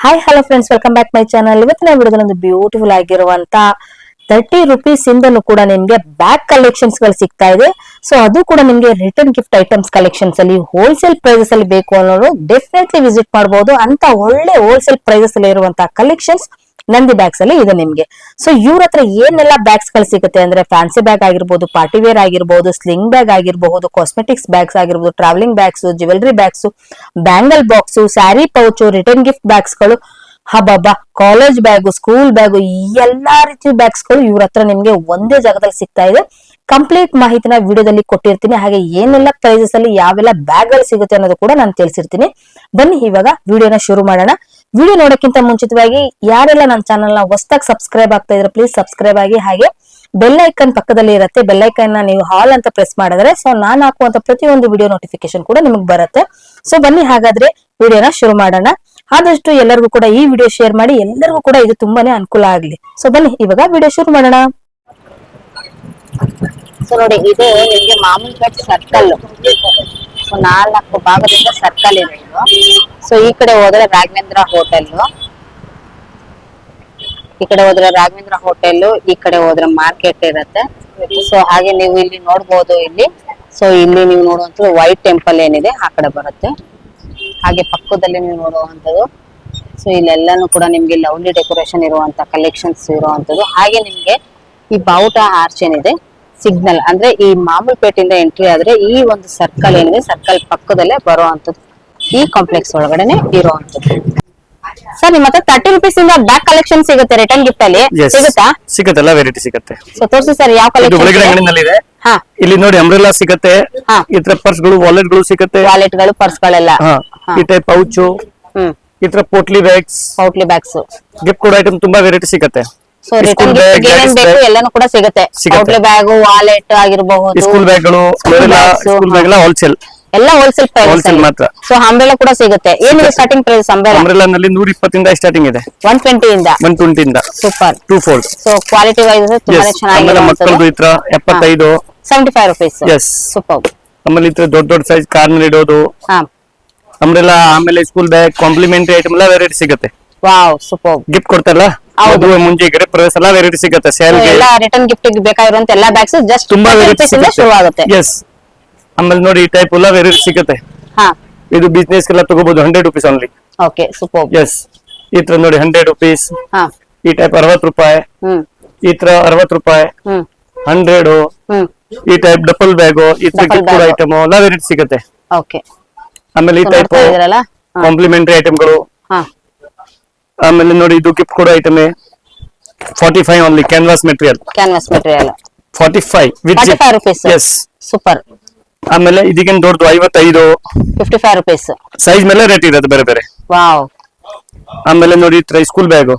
Hi hello friends, welcome back my channel. ಇವತ್ತಿನ ವಿಡಿಯೋದಲ್ಲಿ ಒಂದು ಬ್ಯೂಟಿಫುಲ್ ಆಗಿರುವಂತ 30 rupees ಇಂದಲೂ ಕೂಡ ನಿಮ್ಗೆ ಬ್ಯಾಗ್ ಕಲೆಕ್ಷನ್ಸ್ ಗಳು ಸಿಗ್ತಾ ಇದೆ. ಸೊ ಅದು ಕೂಡ ನಿಮ್ಗೆ ರಿಟರ್ನ್ ಗಿಫ್ಟ್ ಐಟಮ್ಸ್ ಕಲೆಕ್ಷನ್ಸ್ ಅಲ್ಲಿ ಹೋಲ್ಸೇಲ್ ಪ್ರೈಸಸ್ ಅಲ್ಲಿ ಬೇಕು ಅನ್ನೋರು ಡೆಫಿನೆಟ್ಲಿ ವಿಸಿಟ್ ಮಾಡಬಹುದು. ಅಂತ ಒಳ್ಳೆ ಹೋಲ್ಸೇಲ್ ಪ್ರೈಸಸ್ ಅಲ್ಲಿ ಇರುವಂತಹ ಕಲೆಕ್ಷನ್ಸ್ ನಂದಿ ಬ್ಯಾಗ್ಸ್ ಅಲ್ಲಿ ಇದೆ ನಿಮ್ಗೆ. ಸೊ ಇವ್ರ ಹತ್ರ ಏನೆಲ್ಲ ಬ್ಯಾಗ್ಸ್ ಗಳು ಸಿಗುತ್ತೆ ಅಂದ್ರೆ ಫ್ಯಾನ್ಸಿ ಬ್ಯಾಗ್ ಆಗಿರ್ಬೋದು, ಪಾರ್ಟಿ ವೇರ್ ಆಗಿರ್ಬೋದು, ಸ್ಲಿಂಗ್ ಬ್ಯಾಗ್ ಆಗಿರಬಹುದು, ಕಾಸ್ಮೆಟಿಕ್ಸ್ ಬ್ಯಾಗ್ಸ್ ಆಗಿರ್ಬೋದು, travelling bags, jewellery bags, bangle box, sari pouch, return gift bags ಗಳು, ಹಬ್ಬಬ್ಬಾ ಕಾಲೇಜ್ ಬ್ಯಾಗು, ಸ್ಕೂಲ್ ಬ್ಯಾಗು, ಎಲ್ಲಾ ರೀತಿಯ ಬ್ಯಾಗ್ಸ್ ಗಳು ಇವ್ರ ಹತ್ರ ನಿಮ್ಗೆ ಒಂದೇ ಜಾಗದಲ್ಲಿ ಸಿಗ್ತಾ ಇದೆ. ಕಂಪ್ಲೀಟ್ ಮಾಹಿತಿನ ವಿಡಿಯೋದಲ್ಲಿ ಕೊಟ್ಟಿರ್ತೀನಿ. ಹಾಗೆ ಏನೆಲ್ಲ ಪ್ರೈಸಸ್ ಅಲ್ಲಿ ಯಾವೆಲ್ಲ ಬ್ಯಾಗ್ ಗಳು ಸಿಗುತ್ತೆ ಅನ್ನೋದು ಕೂಡ ನಾನು ತಿಳಿಸಿರ್ತೀನಿ. ಬನ್ನಿ ಇವಾಗ ವಿಡಿಯೋನ ಶುರು ಮಾಡೋಣ. ವಿಡಿಯೋ ನೋಡಕ್ಕಿಂತ ಮುಂಚಿತವಾಗಿ ಯಾರೆಲ್ಲ ನನ್ನ ಚಾನಲ್ ನ ಹೊಸದಾಗಿ ಸಬ್ಸ್ಕ್ರೈಬ್ ಆಗ್ತಾ ಇದ್ರೆ ಪ್ಲೀಸ್ ಸಬ್ಸ್ಕ್ರೈಬ್ ಆಗಿ. ಹಾಗೆ ಬೆಲ್ ಐಕನ್ ಪಕ್ಕದಲ್ಲಿ ಇರುತ್ತೆ. ಬೆಲ್ ಐಕನ್ ನ ನೀವು ಹಾಲ್ ಅಂತ ಪ್ರೆಸ್ ಮಾಡಿದ್ರೆ ಸೊ ನಾನು ಹಾಕುವಂತ ಪ್ರತಿಯೊಂದು ವಿಡಿಯೋ ನೋಟಿಫಿಕೇಶನ್ ಕೂಡ ನಿಮಗೆ ಬರುತ್ತೆ. ಸೊ ಬನ್ನಿ ಹಾಗಾದ್ರೆ ವಿಡಿಯೋನ ಶುರು ಮಾಡೋಣ. ಆದಷ್ಟು ಎಲ್ಲರಿಗೂ ಕೂಡ ಈ ವಿಡಿಯೋ ಶೇರ್ ಮಾಡಿ, ಎಲ್ಲರಿಗೂ ಕೂಡ ಇದು ತುಂಬಾನೇ ಅನುಕೂಲ ಆಗ್ಲಿ. ಸೊ ಬನ್ನಿ ಇವಾಗ ವಿಡಿಯೋ ಶುರು ಮಾಡೋಣ. ಸೊ ನೋಡಿ, ಇದು ನಿಮ್ಗೆ ಮಾಮೂಲ್ಪೇಟ್ ಸರ್ಕಲ್. ಸೊ 4 ಭಾಗದಿಂದ ಸರ್ಕಲ್ ಇದೆ ಇದು. ಸೊ ಈ ಕಡೆ ಹೋದ್ರೆ ರಾಘವೇಂದ್ರ ಹೋಟೆಲ್, ಈ ಕಡೆ ಹೋದ್ರೆ ರಾಘವೇಂದ್ರ ಹೋಟೆಲ್, ಈ ಕಡೆ ಹೋದ್ರೆ ಮಾರ್ಕೆಟ್ ಇರುತ್ತೆ. ಸೊ ಹಾಗೆ ನೀವು ಇಲ್ಲಿ ನೋಡ್ಬೋದು. ಇಲ್ಲಿ ಸೊ ಇಲ್ಲಿ ನೀವು ನೋಡುವಂತ ವೈಟ್ ಟೆಂಪಲ್ ಏನಿದೆ ಆ ಕಡೆ ಬರುತ್ತೆ. ಹಾಗೆ ಪಕ್ಕದಲ್ಲಿ ನೀವು ನೋಡುವಂತದ್ದು ಸೊ ಇಲ್ಲೆಲ್ಲಾನು ಕೂಡ ನಿಮ್ಗೆ ಲವ್ಲಿ ಡೆಕೋರೇಷನ್ ಇರುವಂತ ಕಲೆಕ್ಷನ್ಸ್ ಇರುವಂತದ್ದು. ಹಾಗೆ ನಿಮ್ಗೆ ಈ ಬಾವುಟ ಆರ್ಚ್ ಏನಿದೆ, ಸಿಗ್ನಲ್ ಅಂದ್ರೆ ಈ ಮಾಮೂಲ್ಪೇಟೆಯಿಂದ ಎಂಟ್ರಿ ಆದ್ರೆ ಈ ಒಂದು ಸರ್ಕಲ್ ಏನಿದೆ, ಸರ್ಕಲ್ ಪಕ್ಕದಲ್ಲೇ ಬರುವಂತದ್ದು ಈ ಕಾಂಪ್ಲೆಕ್ಸ್ ಒಳಗಡೆನೆ ಇರುವಂತದ್ದು. ಸರ್ ನಿಮ್ಮ ಹತ್ರ 30 rupees ಇಂದ ಬ್ಯಾಗ್ ಕಲೆಕ್ಷನ್ ಸಿಗುತ್ತೆ ರಿಟರ್ನ್ ಗಿಫ್ಟ್ ಅಲ್ಲಿ. ಸಿಗುತ್ತಾ? ಸಿಗುತ್ತೆ, ಎಲ್ಲ ವೆರೈಟಿ ಸಿಗುತ್ತೆ. ಸೊ ತೋರಿಸಿ ಸರ್ ಯಾವ ಕಲೆಕ್ಷನ್. ಇಲ್ಲಿ ನೋಡಿ ಅಂಬ್ರೆಲಾ ಸಿಗುತ್ತೆ, ಈ ತರ ಪರ್ಸ್ ಗಳು, ವಾಲೆಟ್ ಗಳು ಸಿಗುತ್ತೆ, ವಾಲೆಟ್ ಗಳು, ಪರ್ಸ್ ಗಳೆಲ್ಲ, ಈ ಟೈಪ್ ಪೌಚ್, ಈ ತರ ಪೋಟ್ಲಿ ಬ್ಯಾಗ್ಸ್, ಗಿಫ್ಟ್ ಕೊಡೋ ಐಟಮ್ ತುಂಬಾ ವೆರೈಟಿ ಸಿಗುತ್ತೆ. ಸೊ ರಿಟರ್ನ್ ಗಿಫ್ಟ್ ಏನೇನ್ ಬೇಕು ಎಲ್ಲಾನು ಕೂಡ ಸಿಗುತ್ತೆ. ಪೌಟ್ಲಿ ಬ್ಯಾಗ್, ವಾಲೆಟ್ ಆಗಿರಬಹುದು, ಸ್ಕೂಲ್ ಬ್ಯಾಗ್ ಗಳು, ಸ್ಕೂಲ್ ಬ್ಯಾಗ್ ಎಲ್ಲ ಹೋಲ್ಸೇಲ್, ಎಲ್ಲ ಹೋಲ್ಸೇಲ್ ಪ್ರೈಸ್ ಮಾತ್ರ. ಸೊ ಅಂಬ್ರೆಲಾ ಕೂಡ ಸಿಗುತ್ತೆ. ಏನಿದೆ ಸ್ಟಾರ್ಟಿಂಗ್ ಪ್ರೈಸ್ ಅಂಬ್ರೆಲಾ ನಲ್ಲಿ 120 ಇಂದ ಸ್ಟಾರ್ಟಿಂಗ್ ಇದೆ, 120 ಇಂದ 120 ಇಂದ. Super, 2 fold. So quality wise ತುಂಬಾನೇ ಚೆನ್ನಾಗಿದೆ. ಮಕ್ಕಳದು ಈ ತರ 75, 75 rupees. Yes super. ಆಮೇಲೆ ಈ ತರ ದೊಡ್ಡ ಸೈಜ್ ಕಾರ್ನರ್ ಇಡೋದು ಅಂಬ್ರೆಲಾ. ಆಮೇಲೆ ಸ್ಕೂಲ್ ಬ್ಯಾಗ್, ಕಾಂಪ್ಲಿಮೆಂಟರಿ ಐಟಮ್ ಎಲ್ಲ ವೆರೈಟಿ ಸಿಗುತ್ತೆ. Wow, super. ಗಿಫ್ಟ್ ಕೊಡ್ತಾರಲ್ಲ, ಮದುವೆ ಮುಂಜೆ ಗೃಹ ಪ್ರವೇಶ ಎಲ್ಲ ವೆರೈಟಿ ಸಿಗುತ್ತೆ. ಸೇಲ್ ಎಲ್ಲ ರಿಟರ್ನ್ ಗಿಫ್ಟ್ ಬೇಕಾಗಿರುವಂತ ಎಲ್ಲಾ ಬ್ಯಾಗ್ಸ್ ಜಸ್ಟ್ ತುಂಬಾ ವೆರೈಟಿ ಶುರು ಆಗುತ್ತೆ. ಎಸ್. ಆಮೇಲೆ ನೋಡಿ ಈ ಟೈಪ್ ಎಲ್ಲ ವೆರೈಟಿ ಸಿಗುತ್ತೆ. ಇದು ಬಿಸ್ನೆಸ್ ಎಲ್ಲ ತಗೋಬಹುದು, 100 rupees only. Okay, super. Yes. ಈ ತರ ನೋಡಿ 100 rupees. ಈ ಟೈಪ್ 60 ರೂಪಾಯಿ, ಈ ತರ 60 ರೂಪಾಯಿ, 100. ಈ ಟೈಪ್ ಡಬಲ್ ಬ್ಯಾಗ್, ಈ ತರ ಗಿಫ್ಟ್ ಕೊಡೋ ಐಟಮ್ ಎಲ್ಲ ವೆರೈಟಿ ಸಿಗುತ್ತೆ. ಓಕೆ. ಆಮೇಲೆ ಈ ಟೈಪ್ ಕಾಂಪ್ಲಿಮೆಂಟರಿ ಐಟಮ್ಗಳು. ಆಮೇಲೆ ನೋಡಿ ಇದು ಗಿಫ್ಟ್ ಕೊಡೋ item 45 only. Canvas material 45 with 45 rupees. Yes, super. ಆಮೇಲೆ ಇದಕ್ಕಿಂತ ದೊಡ್ಡದು 55, 55 rupees. ಸೈಜ್ ಮೇಲೆ ರೇಟ್ ಇರುತ್ತೆ ಬೇರೆ ಬೇರೆ. ವಾವ್. ಆಮೇಲೆ ನೋಡಿ ಈ ತರ ಸ್ಕೂಲ್ ಬ್ಯಾಗ್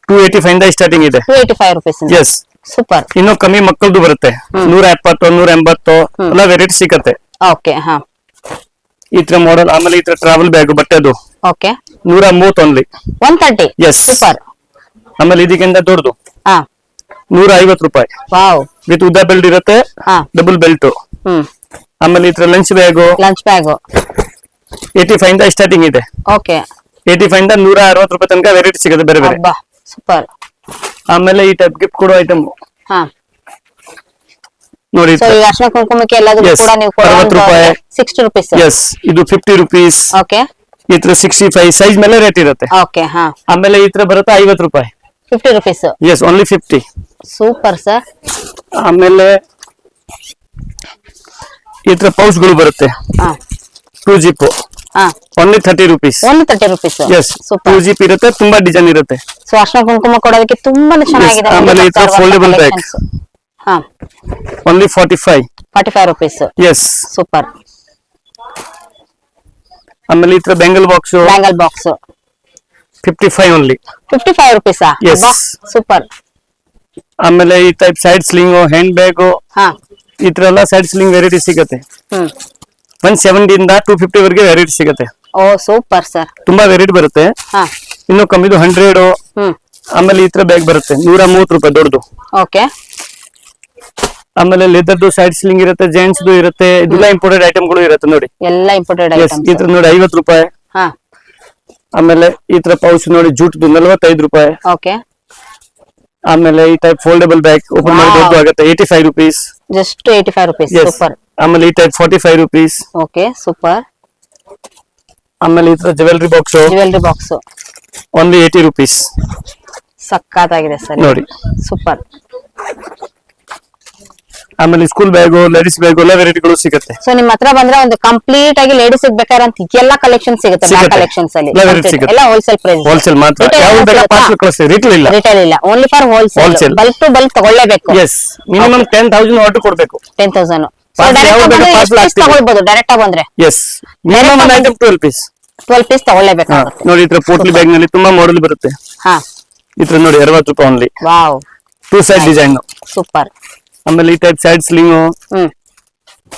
285 ಇಂದ ಸ್ಟಾರ್ಟಿಂಗ್ ಇದೆ, 285 rupees. Yes, super. ಇನ್ನು ಕಮ್ಮಿ ಮಕ್ಕಳದು ಬರುತ್ತೆ, 170, 180 ಎಲ್ಲ ವೆರೈಟಿ ಸಿಗುತ್ತೆ. ಓಕೆ. ಈ ತರ ಮಾಡೆಲ್. ಆಮೇಲೆ ಈ ತರ ಟ್ರಾವೆಲ್ ಬ್ಯಾಗ್ ಬಟ್ಟೆದು ಓಕೆ, 130 ಓನ್ಲಿ, 130. Yes, super. ಆಮೇಲೆ ಇದಕ್ಕಿಂತ ದೊಡ್ಡದು 150 ರೂಪಾಯಿ ವಾವ್, ವಿತ್ ಉದ್ದ ಬೆಲ್ಟ್ ಇರುತ್ತೆ, ಡಬಲ್ ಬೆಲ್ಟ್. ಆಮೇಲೆ ಈ ತರ ಲಂಚ್ ಬ್ಯಾಗ್ 85 ಇಂದ ಸ್ಟಾರ್ಟಿಂಗ್ ಇದೆ. ಓಕೆ, 85 ಇಂದ 160 ರೂಪಾಯಿ ತನಕ ವೆರೈಟಿ ಸಿಗುತ್ತೆ ಬೇರೆ ಬೇರೆ. ಸೂಪರ್. ಆಮೇಲೆ ಈ ಟೈಪ್ ಗಿಫ್ಟ್ ಕೊಡೋ ಐಟಮ್ ನೋಡಿ, ಅರ್ಶನ ಕುಂಕುಮಕ್ಕೆ ಎಲ್ಲದಕ್ಕೂ ಕೂಡ ನೀವು 60 ರೂಪಾಯಿ, 60 rupees. ಎಸ್, ಇದು 50 rupees. ಓಕೆ. ಈ ತರ 65 ಸೈಜ್ ಮೇಲೆ ರೇಟ್ ಇರುತ್ತೆ. ಓಕೆ. ಆಮೇಲೆ ಈ ತರ ಬರುತ್ತೆ 50 ರೂಪಾಯಿ, 50 rupees. Yes, only 50. Super sir. ಆಮೇಲೆ ಈ ತರ ಪೌಚ್ ಗಳು ಬರುತ್ತೆ 2 zip, only 30 rupees. Only 30 rupees. Yes, 2 zip ಇರುತ್ತೆ, ತುಂಬಾ ಡಿಸೈನ್ ಇರುತ್ತೆ. ಸೊ ಅರ್ಶನ ಕುಂಕುಮ ಕೊಡೋದಕ್ಕೆ ತುಂಬಾನೇ ಚೆನ್ನಾಗಿದೆ. ಆಮೇಲೆ ಈ ತರ foldable bag only 45 rupees. Yes, super. ಆಮೇಲೆ ಈ ತರ bangle box 55 only, 55 rupees. Yes, super. ಆಮೇಲೆ ಈ type side sling, hand bag, ಈ ತರ ಎಲ್ಲ ಸೈಡ್ ಸ್ಲಿಂಗ್ ವೆರೈಟಿ ಸಿಗುತ್ತೆ. 170 ಇಂದ 250 ವರೆಗೆ ವೆರೈಟಿ ಸಿಗುತ್ತೆ. ಓ ಸೂಪರ್ ಸರ್, ತುಂಬಾ ವೆರೈಟಿ ಬರುತ್ತೆ. ಇನ್ನು ಕಮ್ಮಿದು 100. ಆಮೇಲೆ ಈ ತರ ಬ್ಯಾಗ್ ಬರುತ್ತೆ 130 ರೂಪಾಯಿ ದೊಡ್ಡದು. ಓಕೆ. ಆಮೇಲೆ ಲೆದರ್ದು ಸೈಡ್ ಸ್ಲಿಂಗ್ ಇರುತ್ತೆ, ಜೆಂಟ್ಸ್ ಇರುತ್ತೆ, ಇದೆಲ್ಲ ಇಂಪೋರ್ಟೆಡ್ ಐಟಮ್ ಗಳು ಇರುತ್ತೆ ನೋಡಿ, ಎಲ್ಲ ಇಂಪೋರ್ಟೆಡ್ ಐಟಮ್ಸ್. ಇದು ನೋಡಿ 50 ರೂಪಾಯಿ. ಆಮೇಲೆ ಈ ತರ ಪೌಚ್ ನೋಡಿ ಜೂಟ್ದು 45 ರೂಪಾಯಿ. ಓಕೆ. ಆಮೇಲೆ ಈ ಟೈಪ್ ಫೋಲ್ಡಬಲ್ ಬ್ಯಾಗ್ ಓಪನ್ ಮಾಡಿ ದೊಡ್ಡ ಆಗುತ್ತೆ 85 ರುಪೀಸ್. Just 85 rupees. ಸೂಪರ್. ಆಮೇಲೆ ಈ ಟೈಪ್ 45 ರುಪೀಸ್. Okay super. ಆಮೇಲೆ ಈ ತರ ಜ್ಯುವೆಲರಿ ಬಾಕ್ಸ್ ಓನ್ಲಿ 80 ರುಪೀಸ್. ಸಕ್ಕತ್ತಾಗಿದೆ ಸರ್ ನೋಡಿ ಸೂಪರ್. ಆಮೇಲೆ ಸ್ಕೂಲ್ ಬ್ಯಾಗ್ ಲೇಡೀಸ್ ಬ್ಯಾಗ್ ಎಲ್ಲ ವೆರೈಟಿಗಳು ಸಿಗುತ್ತೆ. ಸೊ ನಿಮ್ ಹತ್ರ ಬಂದ್ರೆ ಒಂದು ಕಂಪ್ಲೀಟ್ ಆಗಿ ಲೇಡೀಸ್ ಬೇಕಾದ್ರೆ ಅಂತ ಎಲ್ಲಾ ಕಲೆಕ್ಷನ್ ಸಿಗುತ್ತೆ. ಬ್ಯಾಗ್ ಕಲೆಕ್ಷನ್ಸ್ ಅಲ್ಲಿ ಎಲ್ಲ ಹೋಲ್ಸೇಲ್ ಪ್ರೈಸ್. ಹೋಲ್ಸೇಲ್ ಮಾತ್ರ, ಯಾವುದು ಬೇಕಾ ಪಾರ್ಸಲ್ ಕಳಿಸ್ತೀವಿ, ರಿಟೇಲ್ ಇಲ್ಲ. ರಿಟೇಲ್ ಇಲ್ಲ, only for wholesale. Bulk to bulk ತಗೊಳ್ಳೇಬೇಕು. ಎಸ್, ಮಿನಿಮಮ್ 10,000 ಆರ್ಡರ್ ಕೊಡಬೇಕು. 10,000 ತಗೊಳ್ಬಹುದು ಡೈರೆಕ್ಟ್ ಆಗಿ ಬಂದ್ರೆ. ಎಸ್, ಮಿನಿಮಮ್ ಒಂದು ಐಟಮ್ 12 ಪೀಸ್ ತಗೊಳ್ಳೇಬೇಕಾಗುತ್ತೆ. ನೋಡಿ ಈ ತರ ಪೋಟ್ಲಿ ಬ್ಯಾಗ್ ನಲ್ಲಿ ತುಂಬಾ ಮಾಡೆಲ್ ಬರುತ್ತೆ. ಹಾ, ಈ ತರ ನೋಡಿ 60 ರೂಪಾಯಿ only. Wow, 2 side design. Super. ಆಮೇಲೆ ಈ ಟೈಪ್ ಸೈಡ್ ಸ್ಲಿಂಗ್,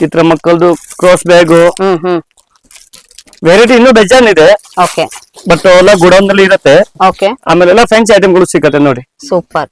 ಈ ತರ ಮಕ್ಕಳದು ಕ್ರಾಸ್ ಬ್ಯಾಗ್, ವೆರೈಟಿ ಇನ್ನೂ ಬೇಜಾನ್ ಇದೆ. ಓಕೆ, ಬಟ್ ಎಲ್ಲ ಗುಡೌನ್ ನಲ್ಲಿ ಇರುತ್ತೆ. ಓಕೆ. ಆಮೇಲೆ ಎಲ್ಲ ಫ್ರೆಂಚ್ ಐಟಮ್ಗಳು ಸಿಗುತ್ತೆ ನೋಡಿ. ಸೂಪರ್.